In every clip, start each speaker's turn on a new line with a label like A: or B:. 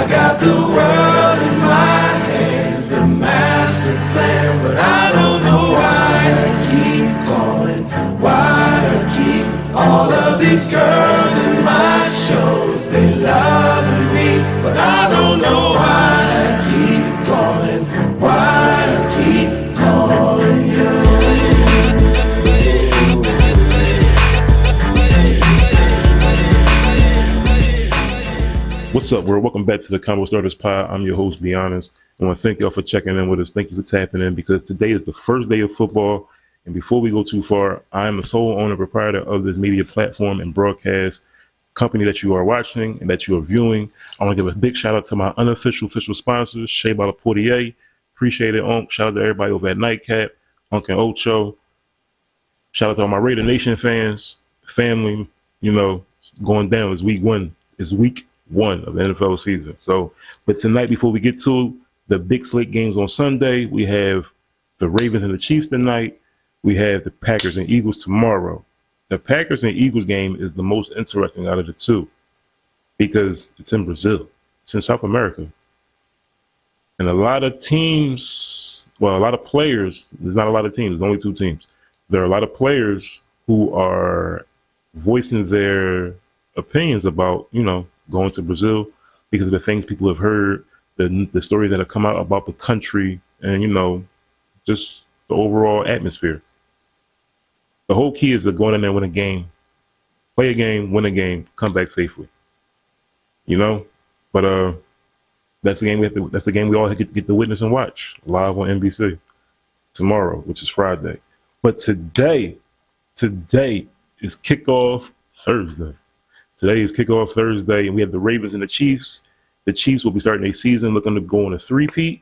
A: got the world in my hands, the master plan, but I don't know why I keep calling, why I keep all of these girls in my shows. They loving me, but I don't know why I keep calling, why I keep calling you.
B: What's up, world? Welcome back to the Combo Starters Pod. I'm your host, Be Honest. I want to thank y'all for checking in with us. Thank you for tapping in because today is the first day of football. And before we go too far, I am the sole owner and proprietor of this media platform and broadcast company that you are watching and that you are viewing. I want to give a big shout out to my unofficial official sponsors, Shea Bala Portier. Appreciate it, Unc. Shout out to everybody over at Nightcap, Unc and Ocho. Shout out to all my Raider Nation fans, family. You know, going down is week one. It's week one of the NFL season. So, but tonight, before we get to the big slate games on Sunday, we have the Ravens and the Chiefs tonight. We have the Packers and Eagles tomorrow. The Packers and Eagles game is the most interesting out of the two because it's in Brazil. It's in South America. And a lot of teams, well, a lot of players, there's not a lot of teams, there's only two teams. There are a lot of players who are voicing their opinions about, you know, going to Brazil because of the things people have heard, the stories that have come out about the country and, you know, just the overall atmosphere. The whole key is to go in there and win a game, play a game, win a game, come back safely. You know? But that's the game that's the game we all get to witness and watch live on NBC tomorrow, which is Friday. But today is kickoff Thursday. Today is kickoff Thursday, and we have the Ravens and the Chiefs. The Chiefs will be starting their season looking to go on a three-peat,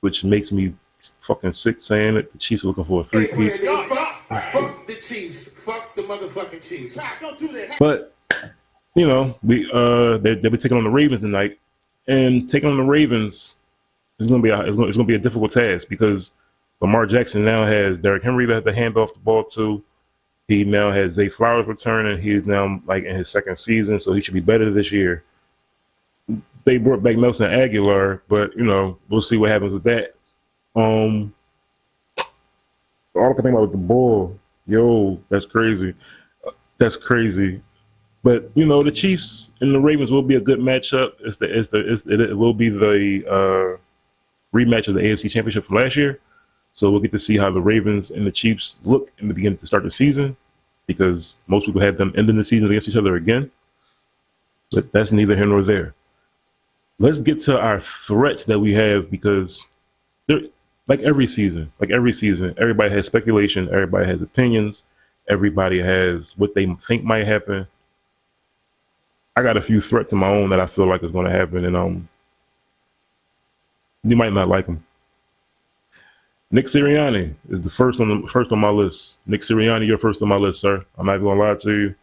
B: which makes me fucking sick saying it. The Chiefs are looking for a three-peat.
C: Fuck the Chiefs. Fuck the motherfucking Chiefs. Don't do that.
B: But, you know, they'll be taking on the Ravens tonight, and taking on the Ravens is going to be a difficult task because Lamar Jackson now has Derrick Henry to have to hand off the ball to. He now has Zay Flowers returning. He's now like in his second season, so he should be better this year. They brought back Nelson Aguilar, but you know, we'll see what happens with that. All I can think about with the ball, that's crazy. That's crazy. But you know, the Chiefs and the Ravens will be a good matchup. It will be the rematch of the AFC Championship from last year. So we'll get to see how the Ravens and the Chiefs look in the beginning to start the season because most people had them ending the season against each other again. But that's neither here nor there. Let's get to our threats that we have because like every season, everybody has speculation, everybody has opinions, everybody has what they think might happen. I got a few threats of my own that I feel like is going to happen, and you might not like them. Nick Sirianni is the first on my list. Nick Sirianni, you're first on my list, sir. I'm not going to lie to you.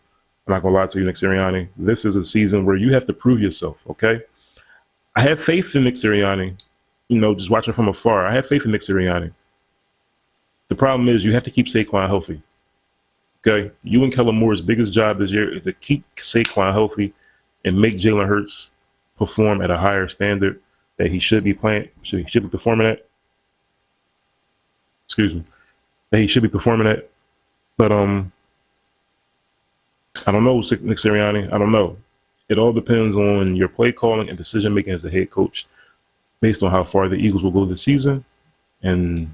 B: I'm not going to lie to you, Nick Sirianni. This is a season where you have to prove yourself, okay? I have faith in Nick Sirianni. You know, just watching from afar, I have faith in Nick Sirianni. The problem is you have to keep Saquon healthy, okay? You and Kellen Moore's biggest job this year is to keep Saquon healthy and make Jalen Hurts perform at a higher standard that he should be performing at. That he should be performing at. But I don't know, Nick Sirianni. I don't know. It all depends on your play calling and decision making as a head coach, based on how far the Eagles will go this season. And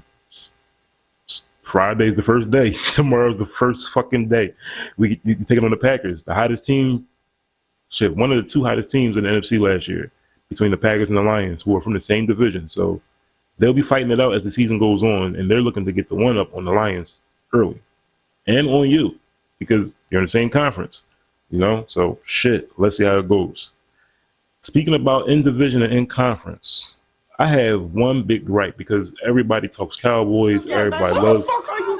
B: Friday's the first day. Tomorrow's the first fucking day. You can take it on the Packers, the hottest team. One of the two hottest teams in the NFC last year, between the Packers and the Lions, who are from the same division. So they'll be fighting it out as the season goes on, and they're looking to get the one up on the Lions early and on you because you're in the same conference, you know? So, let's see how it goes. Speaking about in division and in conference, I have one big gripe because everybody talks Cowboys. Everybody loves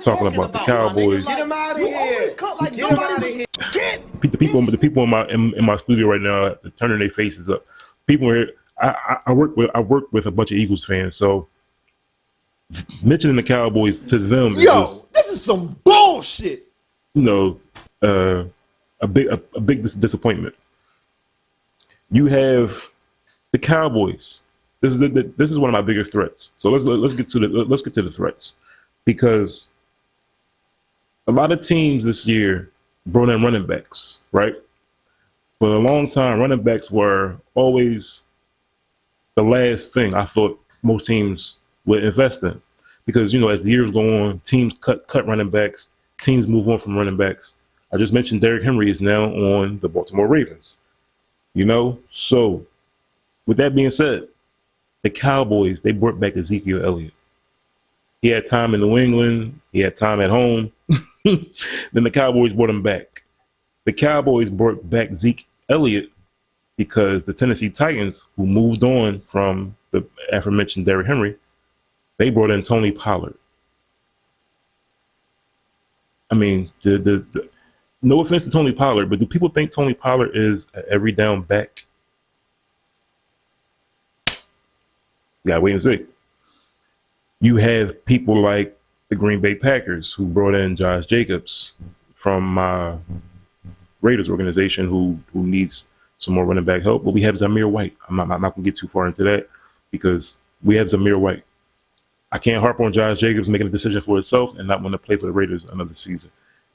B: talking about the Cowboys.
C: Get him out of here. Get him out of here.
B: The people in my studio right now are turning their faces up. People here. I work with a bunch of Eagles fans, so mentioning the Cowboys to them is just,
C: this is some bullshit.
B: You know, a big disappointment. You have The Cowboys. This is one of my biggest threats. So let's get to the threats, because a lot of teams this year brought in running backs, right? For a long time, running backs were always the last thing I thought most teams would invest in, because as the years go on, teams cut running backs, teams move on from running backs. I just mentioned Derrick Henry is now on the Baltimore Ravens. So with that being said, the Cowboys, they brought back Ezekiel Elliott. He had time in New England, he had time at home. Then the Cowboys brought him back. The Cowboys brought back Zeke Elliott because the Tennessee Titans, who moved on from the aforementioned Derrick Henry, they brought in Tony Pollard. I mean, no offense to Tony Pollard, but do people think Tony Pollard is an every down back? You gotta wait and see. You have people like the Green Bay Packers, who brought in Josh Jacobs from my Raiders organization, who needs some more running back help. But we have Zamir White. I'm not going to get too far into that, because we have Zamir White. I can't harp on Josh Jacobs making a decision for himself and not want to play for the Raiders another season.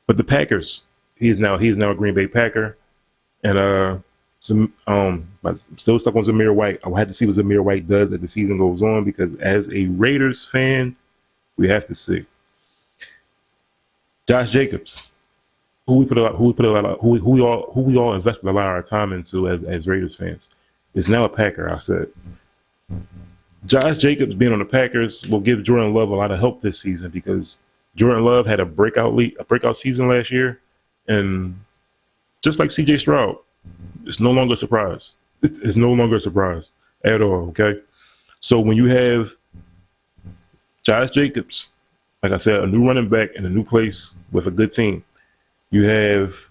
B: But the Packers, he is now a Green Bay Packer, and I'm still stuck on Zamir White. I will have to see what Zamir White does as the season goes on, because as a Raiders fan, we have to see. Josh Jacobs, who we all invested a lot of our time into as Raiders fans, is now a Packer. I said Josh Jacobs being on the Packers will give Jordan Love a lot of help this season, because Jordan Love had a breakout season last year, and just like C.J. Stroud, it's no longer a surprise. It's no longer a surprise at all. Okay, so when you have Josh Jacobs, like I said, a new running back in a new place with a good team. You have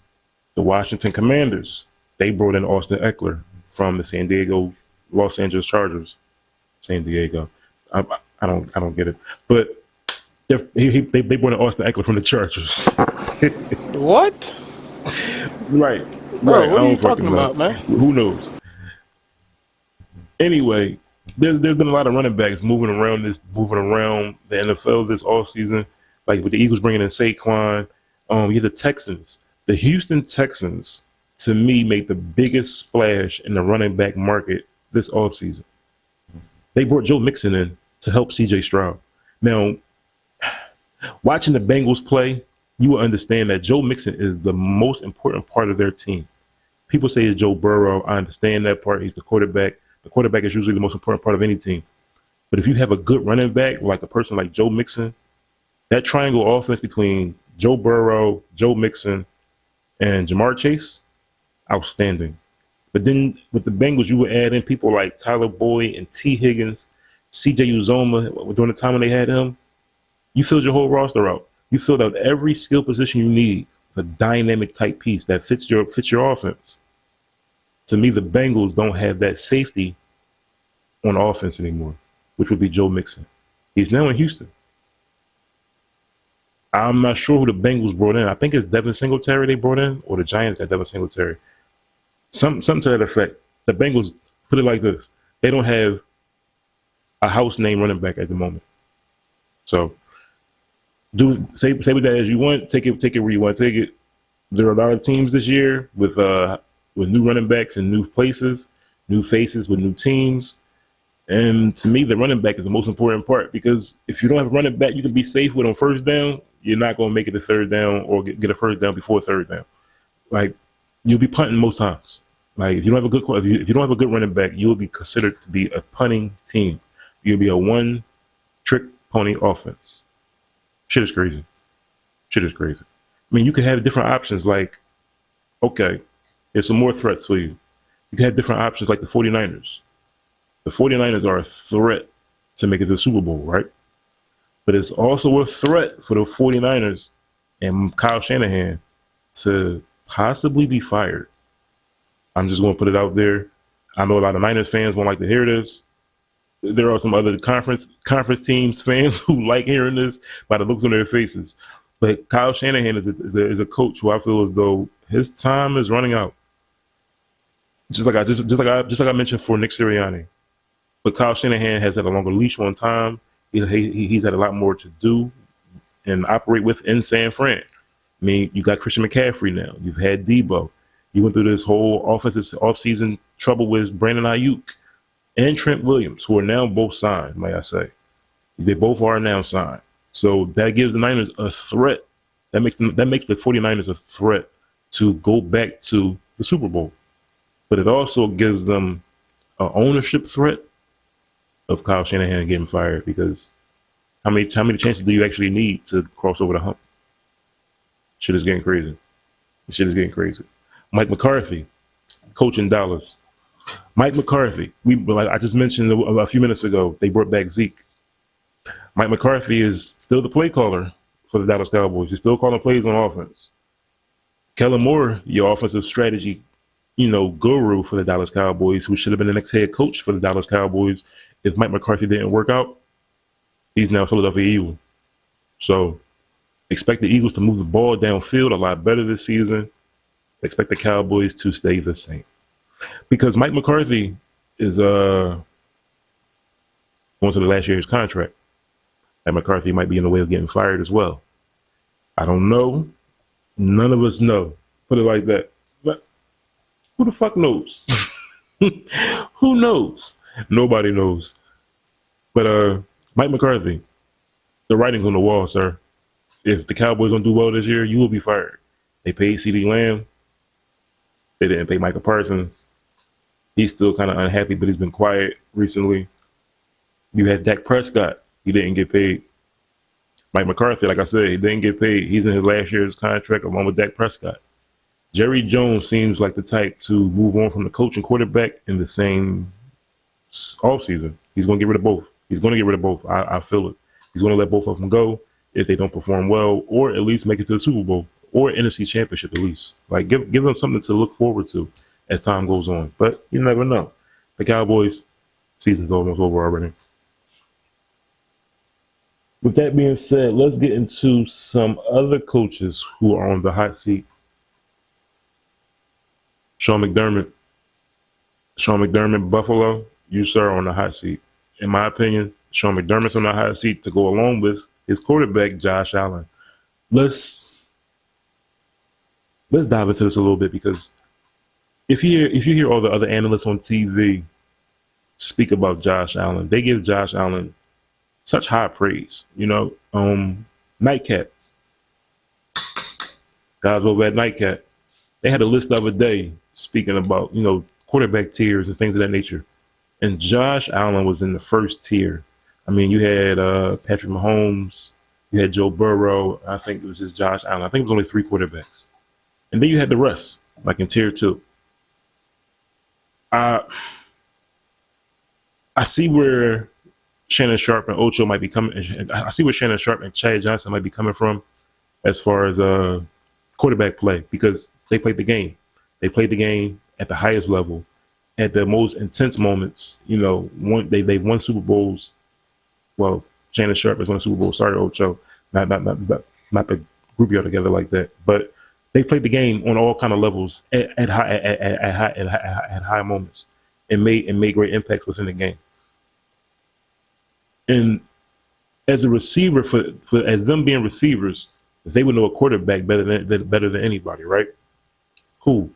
B: the Washington Commanders. They brought in Austin Eckler from the Los Angeles Chargers. San Diego. I don't get it. But they brought in Austin Eckler from the Chargers.
D: What?
B: Right.
D: Bro,
B: right.
D: what are you talking about, man?
B: Who knows? Anyway, there's been a lot of running backs moving around the NFL this offseason. Like with the Eagles bringing in Saquon. You have the Texans. The Houston Texans, to me, made the biggest splash in the running back market this offseason. They brought Joe Mixon in to help C.J. Stroud. Now, watching the Bengals play, you will understand that Joe Mixon is the most important part of their team. People say it's Joe Burrow. I understand that part. He's the quarterback. The quarterback is usually the most important part of any team. But if you have a good running back, like a person like Joe Mixon, that triangle offense between Joe Burrow, Joe Mixon, and Jamar Chase, outstanding. But then with the Bengals, you would add in people like Tyler Boyd and T. Higgins, C.J. Uzomah during the time when they had him. You filled your whole roster out. You filled out every skill position you need, a dynamic type piece that fits your offense. To me, the Bengals don't have that safety on offense anymore, which would be Joe Mixon. He's now in Houston. I'm not sure who the Bengals brought in. I think it's Devin Singletary they brought in, or the Giants got Devin Singletary. Something to that effect. The Bengals, put it like this: they don't have a house name running back at the moment. So, say with that as you want. Take it where you want to take it. There are a lot of teams this year with new running backs in new places, new faces with new teams. And to me, the running back is the most important part, because if you don't have a running back you can be safe with on first down, you're not going to make it to third down or get a first down before third down. Like, you'll be punting most times. Like, if you don't have a good running back, you'll be considered to be a punting team. You'll be a one-trick pony offense. Shit is crazy. I mean, you could have different options. Like, okay, there's some more threats for you. You can have different options like the 49ers. The 49ers are a threat to make it to the Super Bowl, right? But it's also a threat for the 49ers and Kyle Shanahan to possibly be fired. I'm just going to put it out there. I know a lot of Niners fans won't like to hear this. There are some other conference teams fans who like hearing this by the looks on their faces. But Kyle Shanahan is a coach who I feel as though his time is running out. just like I mentioned for Nick Sirianni. But Kyle Shanahan has had a longer leash on time. He's had a lot more to do and operate with in San Fran. I mean, you got Christian McCaffrey now. You've had Debo. You went through this whole offseason trouble with Brandon Ayuk and Trent Williams, who are now both signed, may I say. They both are now signed. So that gives the Niners a threat. That makes the 49ers a threat to go back to the Super Bowl. But it also gives them an ownership threat of Kyle Shanahan getting fired, because how many chances do you actually need to cross over the hump? Shit is getting crazy. Mike McCarthy, coach in Dallas. Mike McCarthy, I just mentioned a few minutes ago, they brought back Zeke. Mike McCarthy is still the play caller for the Dallas Cowboys. He's still calling plays on offense. Kellen Moore, your offensive strategy, guru for the Dallas Cowboys, who should have been the next head coach for the Dallas Cowboys if Mike McCarthy didn't work out. He's now Philadelphia Eagle. So expect the Eagles to move the ball downfield a lot better this season. Expect the Cowboys to stay the same. Because Mike McCarthy is going to the last year of his contract. And McCarthy might be in the way of getting fired as well. I don't know. None of us know. Put it like that. But who the fuck knows? Who knows? Nobody knows. But Mike McCarthy, the writing's on the wall, sir. If the Cowboys don't do well this year, you will be fired. They paid CeeDee Lamb. They didn't pay Micah Parsons. He's still kind of unhappy, but he's been quiet recently. You had Dak Prescott. He didn't get paid. Mike McCarthy, like I said, he didn't get paid. He's in his last year's contract along with Dak Prescott. Jerry Jones seems like the type to move on from the coach and quarterback in the same offseason. He's going to get rid of both. I feel it. He's going to let both of them go if they don't perform well, or at least make it to the Super Bowl or NFC Championship at least. Like give them something to look forward to as time goes on. But you never know. The Cowboys season's almost over already. With that being said, let's get into some other coaches who are on the hot seat. Sean McDermott, Buffalo, you, sir, are on the hot seat. In my opinion, Sean McDermott's on the hot seat to go along with his quarterback, Josh Allen. Let's dive into this a little bit, because if you hear all the other analysts on TV speak about Josh Allen, they give Josh Allen such high praise. Nightcap. Guys over at Nightcap, they had a list the other day speaking about, quarterback tiers and things of that nature. And Josh Allen was in the first tier. I mean, you had Patrick Mahomes, you had Joe Burrow. I think it was just Josh Allen. I think it was only 3 quarterbacks. And then you had the rest, like in tier 2. I see where Shannon Sharp and Ocho might be coming. I see where Shannon Sharp and Chad Johnson might be coming from as far as quarterback play, because they played the game. They played the game at the highest level, at the most intense moments. They've won Super Bowls. Well, Shannon Sharp has won a Super Bowl. Sorry, Ocho, not the group you together like that. But they played the game on all kind of levels at high moments, and made great impacts within the game. And as a receiver, as them being receivers, they would know a quarterback better than anybody, right? Who?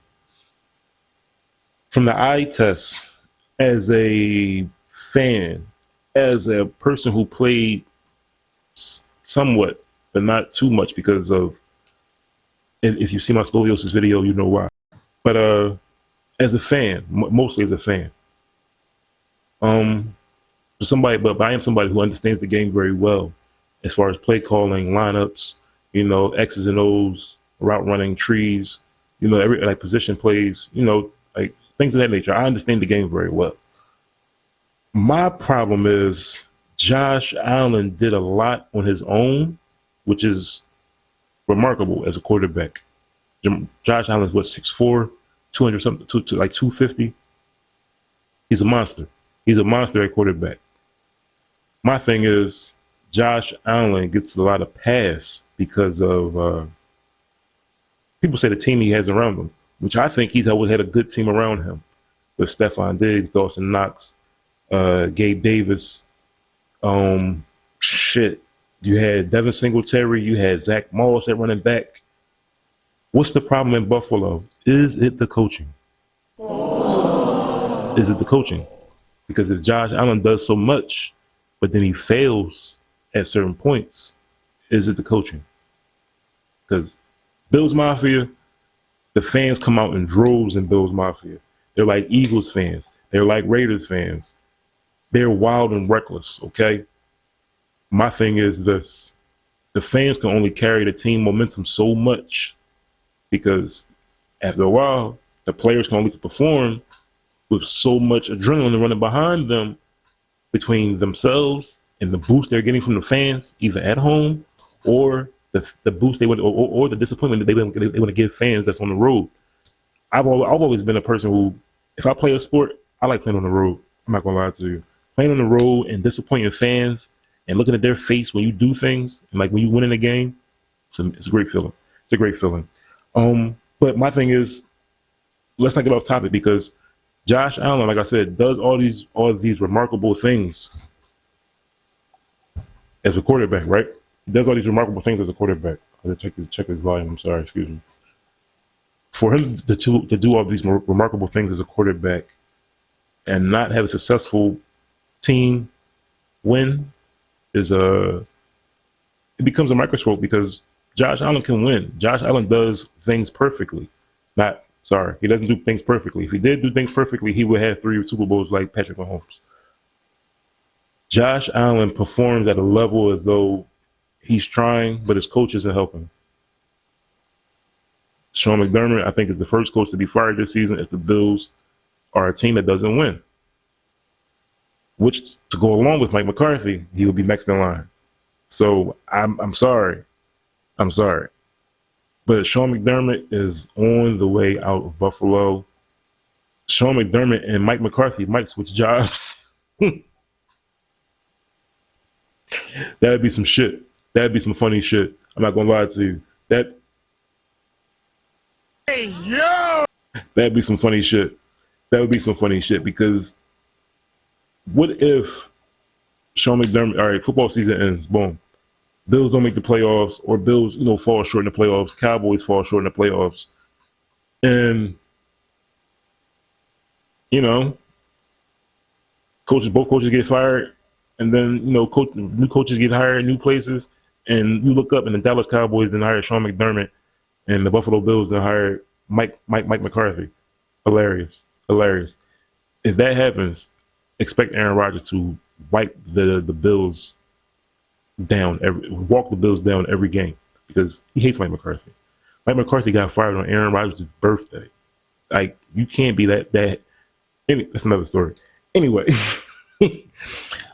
B: From the eye test, as a fan, as a person who played somewhat, but not too much, because of, if you see my scoliosis video, you know why. But as a fan, mostly as a fan, but I am somebody who understands the game very well, as far as play calling, lineups, X's and O's, route running, trees, every like position plays, like things of that nature. I understand the game very well. My problem is Josh Allen did a lot on his own, which is remarkable as a quarterback. Josh Allen's 6'4", 200 something, to like 250. He's a monster. He's a monster at quarterback. My thing is, Josh Allen gets a lot of pass because of people say the team he has around him, which I think he's always had a good team around him. with Stephon Diggs, Dawson Knox, Gabe Davis. Shit. You had Devin Singletary. You had Zach Moss at running back. What's the problem in Buffalo? Is it the coaching? Is it the coaching? Because if Josh Allen does so much, but then he fails at certain points, is it the coaching? Because Bills Mafia, the fans come out in droves in Bills Mafia. They're like Eagles fans. They're like Raiders fans. They're wild and reckless, okay? My thing is this. The fans can only carry the team momentum so much because after a while, the players can only perform with so much adrenaline running behind them between themselves and the boost they're getting from the fans, either at home or the boost they want, or the disappointment that they want to give fans that's on the road. I've always been a person who, if I play a sport, I like playing on the road. I'm not gonna lie to you. Playing on the road and disappointing fans and looking at their face when you do things and like when you win in a game, it's a great feeling. It's a great feeling. But my thing is, let's not get off topic because Josh Allen, like I said, does all these remarkable things as a quarterback, right? He does all these remarkable things as a quarterback. I have to check his volume. I'm sorry, excuse me. For him to do all these remarkable things as a quarterback and not have a successful team win is it becomes a microscope because Josh Allen can win. Josh Allen does things perfectly. He doesn't do things perfectly. If he did do things perfectly, he would have 3 Super Bowls like Patrick Mahomes. Josh Allen performs at a level as though he's trying, but his coach isn't helping. Sean McDermott, I think, is the first coach to be fired this season if the Bills are a team that doesn't win. Which, to go along with Mike McCarthy, he would be next in line. So I'm sorry. I'm sorry. But Sean McDermott is on the way out of Buffalo. Sean McDermott and Mike McCarthy might switch jobs. That'd be some shit. That'd be some funny shit. I'm not gonna lie to you. That'd be some funny shit. That would be some funny shit because what if Sean McDermott, all right, football season ends, boom. Bills don't make the playoffs, or Bills, fall short in the playoffs. Cowboys fall short in the playoffs. And, both coaches get fired, and then, new coaches get hired in new places, and you look up and the Dallas Cowboys then hired Sean McDermott, and the Buffalo Bills then hired Mike McCarthy. Hilarious. If that happens, expect Aaron Rodgers to wipe the Bills down, walk the Bills down every game because he hates Mike McCarthy. Mike McCarthy got fired on Aaron Rodgers' birthday. Like, you can't be that. That's another story. Anyway,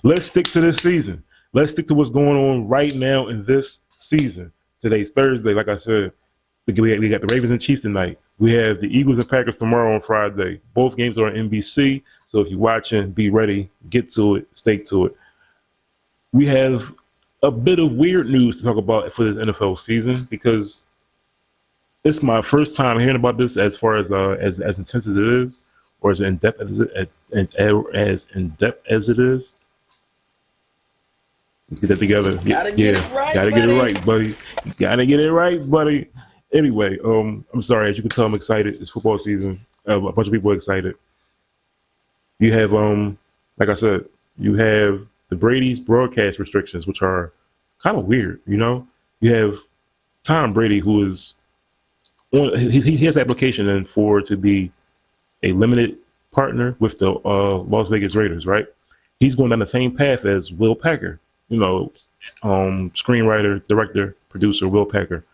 B: let's stick to this season. Let's stick to what's going on right now in this season. Today's Thursday, like I said. We got the Ravens and Chiefs tonight. We have the Eagles and Packers tomorrow on Friday. Both games are on NBC. So if you're watching, be ready, get to it, stay to it. We have a bit of weird news to talk about for this NFL season because it's my first time hearing about this as far as intense as it is, or as in depth as it is. Get that together. Gotta get it right, buddy. You gotta get it right, buddy. Anyway, I'm sorry. As you can tell, I'm excited. It's football season. A bunch of people are excited. You have, like I said, you have the Brady's broadcast restrictions, which are kind of weird. You have Tom Brady, who is on. He has an application in for to be a limited partner with the Las Vegas Raiders. Right? He's going down the same path as Will Packer. Screenwriter, director, producer Will Packer.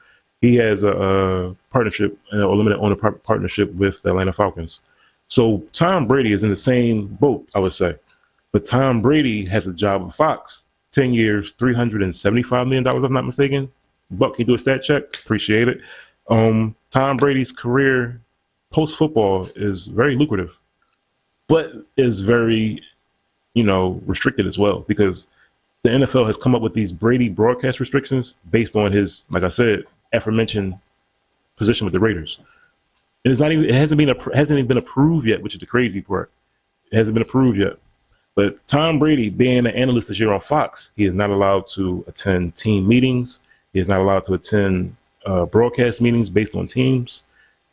B: He has a partnership, a limited owner partnership with the Atlanta Falcons. So Tom Brady is in the same boat, I would say. But Tom Brady has a job at Fox, 10 years, $375 million, if I'm not mistaken. Buck, can you do a stat check? Appreciate it. Tom Brady's career post-football is very lucrative, but is very, restricted as well because the NFL has come up with these Brady broadcast restrictions based on his, like I said, aforementioned position with the Raiders. And it's not even. It hasn't even been approved yet, which is the crazy part. It hasn't been approved yet. But Tom Brady, being an analyst this year on Fox, he is not allowed to attend team meetings. He is not allowed to attend broadcast meetings based on teams.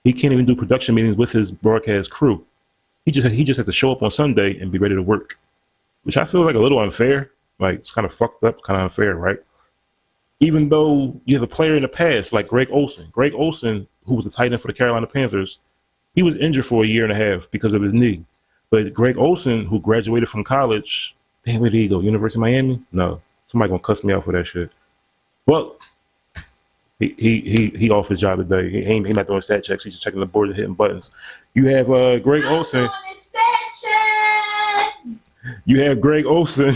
B: He can't even do production meetings with his broadcast crew. He just has to show up on Sunday and be ready to work, which I feel like a little unfair. Like, it's kind of fucked up, kind of unfair, right? Even though you have a player in the past like Greg Olsen. Greg Olsen, who was the tight end for the Carolina Panthers, he was injured for a year and a half because of his knee. But Greg Olsen, who graduated from college, damn, where did he go? University of Miami? No, somebody gonna cuss me out for that shit. Well, he off his job today. He not doing stat checks. He's just checking the board and hitting buttons. You have Greg Olsen. You have Greg Olsen.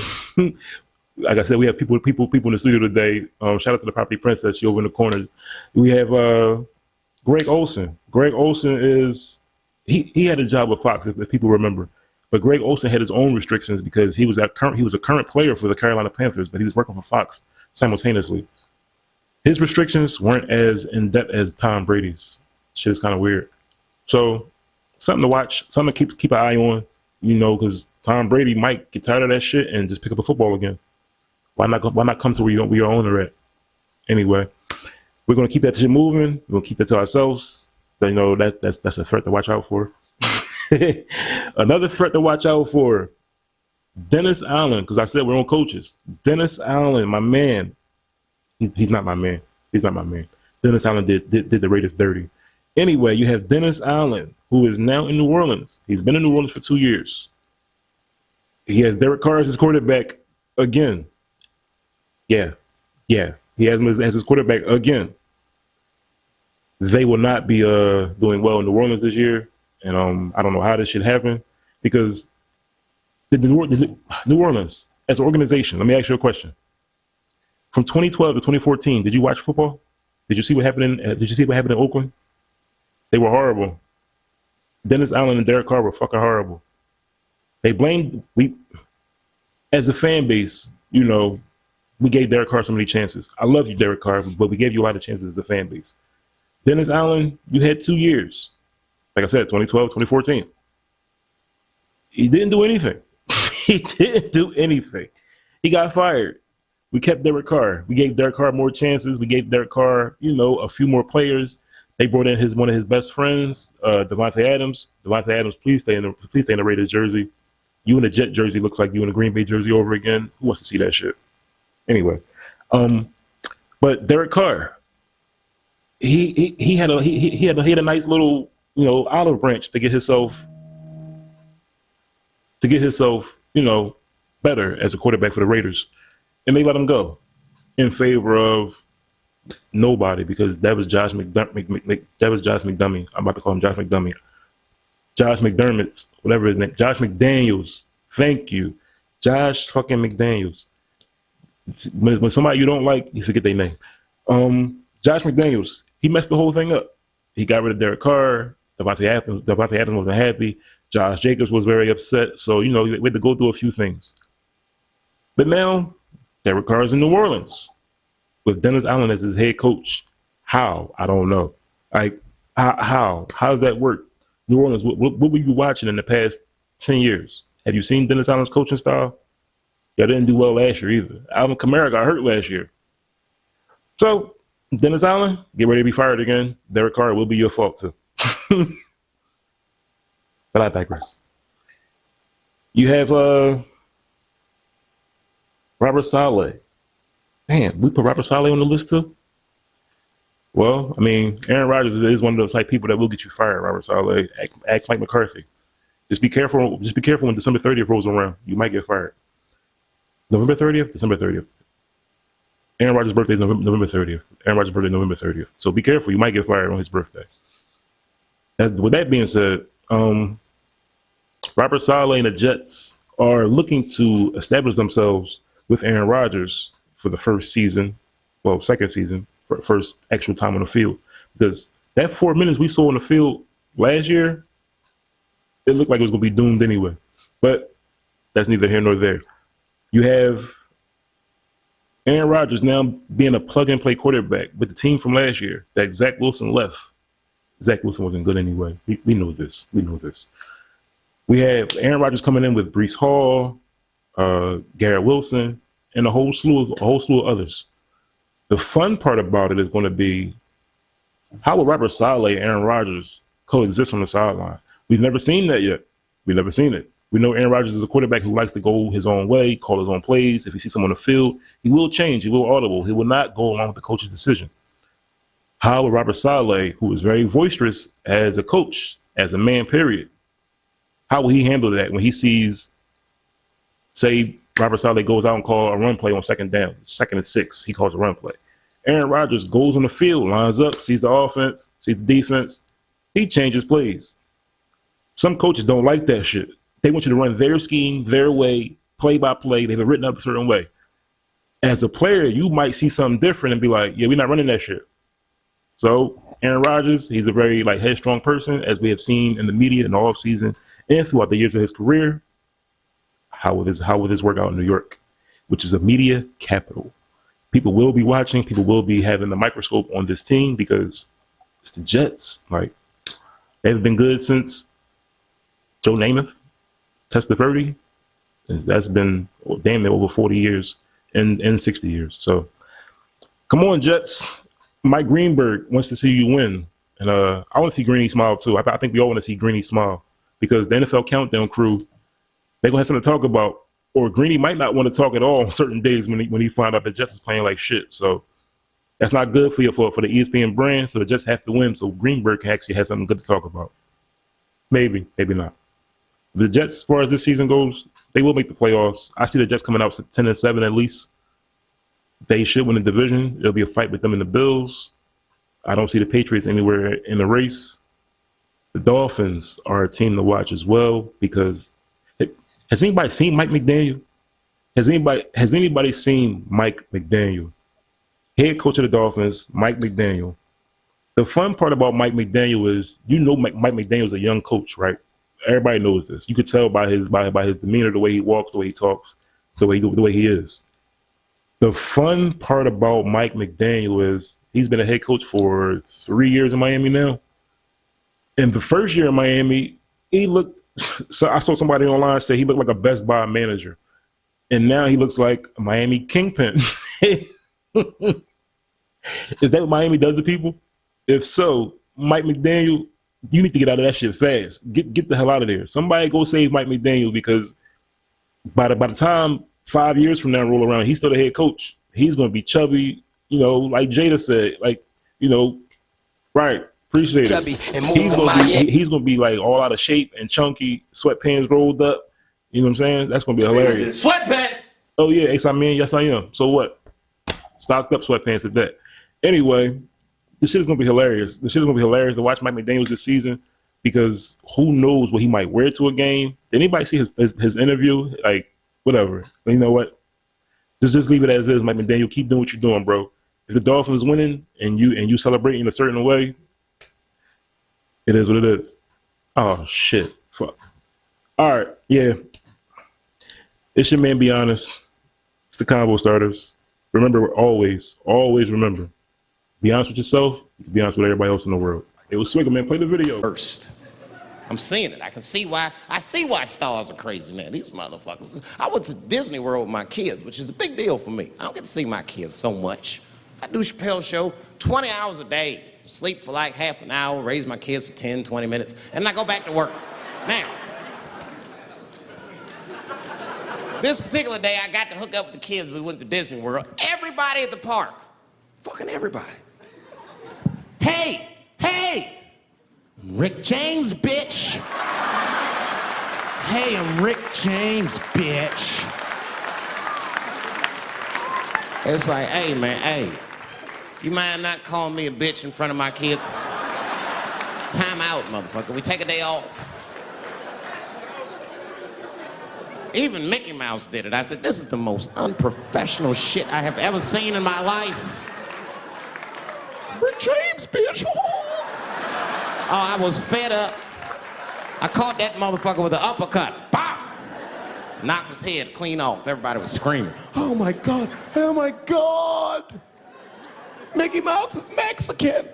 B: Like I said, we have people in the studio today. Shout out to the Property Princess. She over in the corner. We have Greg Olsen. Greg Olsen is he had a job with Fox, if people remember. But Greg Olsen had his own restrictions because he was a current player for the Carolina Panthers, but he was working for Fox simultaneously. His restrictions weren't as in depth as Tom Brady's. Shit is kind of weird. So something to watch, something to keep an eye on, because Tom Brady might get tired of that shit and just pick up a football again. Why not come to where your owner at? Anyway, we're gonna keep that shit moving. We're gonna keep that to ourselves. That's a threat to watch out for. Another threat to watch out for, Dennis Allen, because I said we're on coaches. Dennis Allen, my man. He's not my man. He's not my man. Dennis Allen did the Raiders dirty. Anyway, you have Dennis Allen, who is now in New Orleans. He's been in New Orleans for 2 years. He has Derek Carr as his quarterback again. Yeah. He has him as his quarterback again. They will not be doing well in New Orleans this year. And I don't know how this should happen, because the New Orleans, as an organization, let me ask you a question. From 2012 to 2014, did you watch football? Did you see what happened in Oakland? They were horrible. Dennis Allen and Derek Carr were fucking horrible. As a fan base, we gave Derek Carr so many chances. I love you, Derek Carr, but we gave you a lot of chances as a fan base. Dennis Allen, you had 2 years. Like I said, 2012, 2014. He didn't do anything. He didn't do anything. He got fired. We kept Derek Carr. We gave Derek Carr more chances. We gave Derek Carr, a few more players. They brought in one of his best friends, Devontae Adams. Devontae Adams, please stay in the Raiders jersey. You in a Jet jersey looks like you in a Green Bay jersey over again. Who wants to see that shit? Anyway, but Derek Carr, he had a nice little olive branch to get himself better as a quarterback for the Raiders, and they let him go in favor of nobody, because that was Josh McDermott. That was Josh McDummy. I'm about to call him Josh McDummy. Josh McDermott, whatever his name. Josh McDaniels. Thank you, Josh fucking McDaniels. When somebody you don't like, you forget their name. Josh McDaniels, he messed the whole thing up. He got rid of Derek Carr. Devontae Adams wasn't happy. Josh Jacobs was very upset. So, we had to go through a few things. But now, Derek Carr is in New Orleans with Dennis Allen as his head coach. How? I don't know. Like, how does that work? New Orleans, what were you watching in the past 10 years? Have you seen Dennis Allen's coaching style? Y'all didn't do well last year either. Alvin Kamara got hurt last year. So, Dennis Allen, get ready to be fired again. Derek Carr will be your fault too. But I digress. You have Robert Saleh. Damn, we put Robert Saleh on the list too? Well, Aaron Rodgers is one of those type people that will get you fired, Robert Saleh. Ask Mike McCarthy. Just be careful when December 30th rolls around. You might get fired. November 30th, December 30th. Aaron Rodgers' birthday is November 30th. Aaron Rodgers' birthday is November 30th. So be careful. You might get fired on his birthday. With that being said, Robert Saleh and the Jets are looking to establish themselves with Aaron Rodgers for the second season, for first actual time on the field. Because that 4 minutes we saw on the field last year, it looked like it was going to be doomed anyway. But that's neither here nor there. You have Aaron Rodgers now being a plug-and-play quarterback with the team from last year that Zach Wilson left. Zach Wilson wasn't good anyway. We know this. We know this. We have Aaron Rodgers coming in with Breece Hall, Garrett Wilson, and a whole slew of others. The fun part about it is going to be how will Robert Saleh and Aaron Rodgers coexist on the sideline? We've never seen that yet. We've never seen it. We know Aaron Rodgers is a quarterback who likes to go his own way, call his own plays. If he sees someone on the field, he will change. He will audible. He will not go along with the coach's decision. How will Robert Saleh, who is very boisterous as a coach, as a man, period, how will he handle that when he sees, say, Robert Saleh goes out and calls a run play on second down, 2nd and 6, he calls a run play. Aaron Rodgers goes on the field, lines up, sees the offense, sees the defense. He changes plays. Some coaches don't like that shit. They want you to run their scheme, their way, play by play. They've been written up a certain way. As a player, you might see something different and be like, yeah, we're not running that shit. So Aaron Rodgers, he's a very headstrong person, as we have seen in the media in the offseason and throughout the years of his career. How will this work out in New York, which is a media capital? People will be watching. People will be having the microscope on this team because it's the Jets. They've been good since Joe Namath, Testaverde. That's been damn near over 40 years and 60 years. So come on, Jets. Mike Greenberg wants to see you win. And I want to see Greeny smile too. I think we all want to see Greeny smile because the NFL Countdown crew, they're going to have something to talk about. Or Greeny might not want to talk at all on certain days when he find out the Jets is playing like shit. So that's not good for the ESPN brand. So the Jets have to win so Greenberg can actually have something good to talk about. Maybe, maybe not. The Jets, as far as this season goes, they will make the playoffs. I see the Jets coming out 10-7 at least. They should win the division. It'll be a fight with them and the Bills. I don't see the Patriots anywhere in the race. The Dolphins are a team to watch as well because has anybody seen Mike McDaniel? Has anybody seen Mike McDaniel? Head coach of the Dolphins, Mike McDaniel. The fun part about Mike McDaniel is, Mike McDaniel's a young coach, right? Everybody knows this. You could tell by his demeanor, the way he walks, the way he talks, the way he is. The fun part about Mike McDaniel is he's been a head coach for 3 years in Miami now. In the first year in Miami, he looked. So I saw somebody online say he looked like a Best Buy manager, and now he looks like a Miami kingpin. Is that what Miami does to people? If so, Mike McDaniel, you need to get out of that shit fast. Get the hell out of there. Somebody go save Mike McDaniel because by the time 5 years from now roll around, he's still the head coach. He's going to be chubby, like Jada said, right. Appreciate it. He's gonna be like all out of shape and chunky, sweatpants rolled up. You know what I'm saying? That's gonna be hilarious.
E: Sweatpants.
B: Oh yeah, yes I am. So what? Stocked up sweatpants at that. Anyway, this shit is gonna be hilarious. This shit is gonna be hilarious to watch Mike McDaniel this season because who knows what he might wear to a game. Did anybody see his interview? Whatever. But you know what? Just leave it as is, Mike McDaniel. Keep doing what you're doing, bro. If the Dolphins winning and you celebrating in a certain way, it is what it is. Oh, shit. Fuck. All right. Yeah. It's your man, Be Honest. It's the Combo Starters. Remember, always remember, be honest with yourself. You can be honest with everybody else in the world. It was Swiggle, man. Play the video.
E: First. I'm seeing it. I see why stars are crazy, man. These motherfuckers. I went to Disney World with my kids, which is a big deal for me. I don't get to see my kids so much. I do Chappelle's show 20 hours a day. Sleep for like half an hour, raise my kids for 10, 20 minutes, and then I go back to work. Now, this particular day, I got to hook up with the kids. We went to Disney World. Everybody at the park, fucking everybody. Hey, I'm Rick James, bitch. Hey, I'm Rick James, bitch. It's like, hey, man, hey. You mind not calling me a bitch in front of my kids? Time out, motherfucker. We take a day off. Even Mickey Mouse did it. I said, this is the most unprofessional shit I have ever seen in my life. Rick James, bitch. Oh, I was fed up. I caught that motherfucker with an uppercut. Bop! Knocked his head clean off. Everybody was screaming. Oh my God, oh my God. Mickey Mouse is Mexican.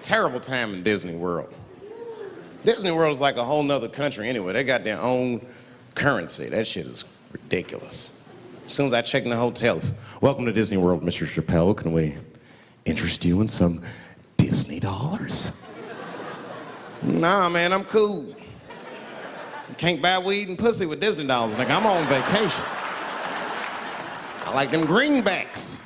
E: terrible time in Disney World. Disney World is like a whole nother country anyway. They got their own currency. That shit is ridiculous. As soon as I check in the hotels, welcome to Disney World, Mr. Chappelle. Can we interest you in some Disney dollars? Nah, man, I'm cool. You can't buy weed and pussy with Disney dollars, nigga. I'm on vacation. I like them greenbacks.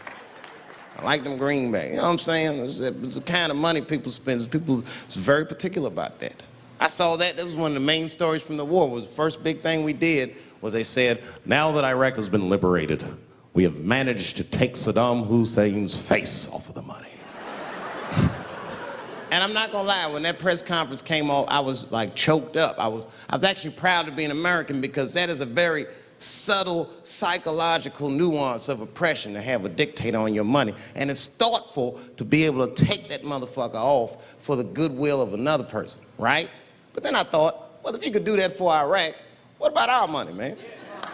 E: I like them greenbacks. You know what I'm saying? It's the kind of money people spend. People is very particular about that. I saw that. That was one of the main stories from the war. Was the first big thing we did was they said, now that Iraq has been liberated, we have managed to take Saddam Hussein's face off of the money. And I'm not gonna lie, when that press conference came off, I was like choked up. I was actually proud to be an American because that is a very subtle psychological nuance of oppression to have a dictator on your money. And it's thoughtful to be able to take that motherfucker off for the goodwill of another person, right? But then I thought, well, if you could do that for Iraq, what about our money, man?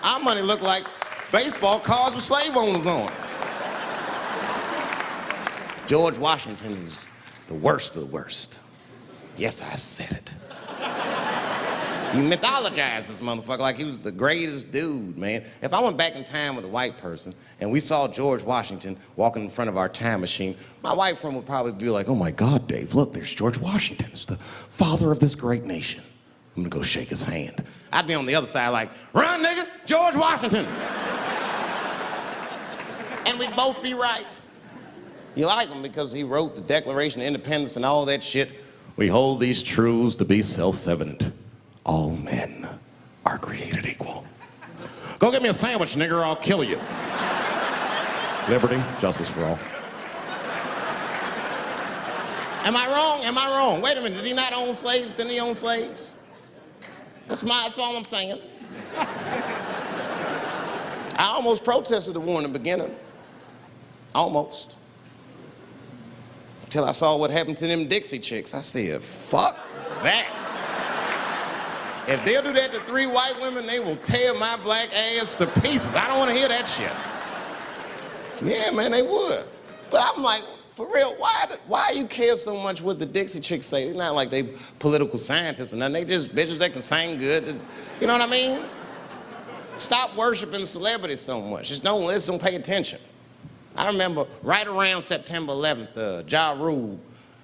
E: Our money looked like baseball cards with slave owners on. George Washington is the worst of the worst. Yes, I said it. You mythologize this motherfucker like he was the greatest dude, man. If I went back in time with a white person and we saw George Washington walking in front of our time machine, my white friend would probably be like, oh my God, Dave, look, there's George Washington. It's the father of this great nation. I'm gonna go shake his hand. I'd be on the other side like, run, nigga, George Washington. And we'd both be right. You like him because he wrote the Declaration of Independence and all that shit. We hold these truths to be self-evident. All men are created equal. Go get me a sandwich, nigger, or I'll kill you. Liberty, justice for all. Am I wrong? Am I wrong? Wait a minute, did he not own slaves? Didn't he own slaves? That's all I'm saying. I almost protested the war in the beginning. Almost. Until I saw what happened to them Dixie chicks. I said, fuck that. If they'll do that to 3 white women, they will tear my black ass to pieces. I don't want to hear that shit. Yeah, man, they would. But I'm like, for real, why you care so much what the Dixie chicks say? It's not like they political scientists or nothing. They just bitches that can sing good. You know what I mean? Stop worshiping celebrities so much. Just don't listen, don't pay attention. I remember right around September 11th, Ja Rule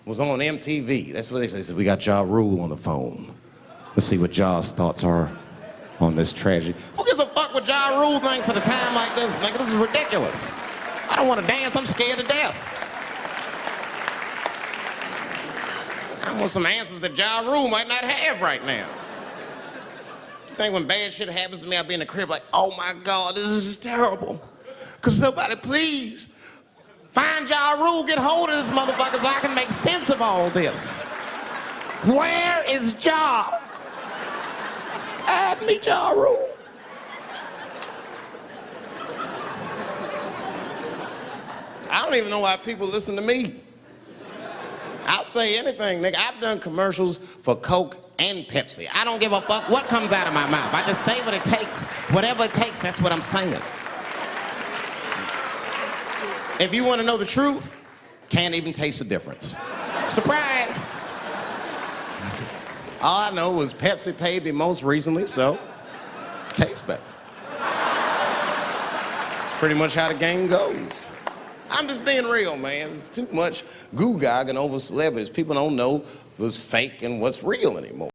E: was on MTV. That's what they said. They said, we got Ja Rule on the phone. Let's see what Ja's thoughts are on this tragedy. Who gives a fuck what Ja Rule thinks at a time like this, nigga? This is ridiculous. I don't want to dance, I'm scared to death. I want some answers that Ja Rule might not have right now. You think when bad shit happens to me, I'll be in the crib like, oh my God, this is terrible. Could somebody please find Ja Rule, get hold of this motherfucker so I can make sense of all this. Where is Ja? Add me Ja Rule. I don't even know why people listen to me. I'll say anything, nigga. I've done commercials for Coke and Pepsi. I don't give a fuck what comes out of my mouth. I just say what it takes. Whatever it takes, that's what I'm saying. If you want to know the truth, can't even taste the difference. Surprise! All I know was Pepsi paid me most recently, so tastes better. It's pretty much how the game goes. I'm just being real, man. There's too much goo-gagging over celebrities. People don't know what's fake and what's real anymore.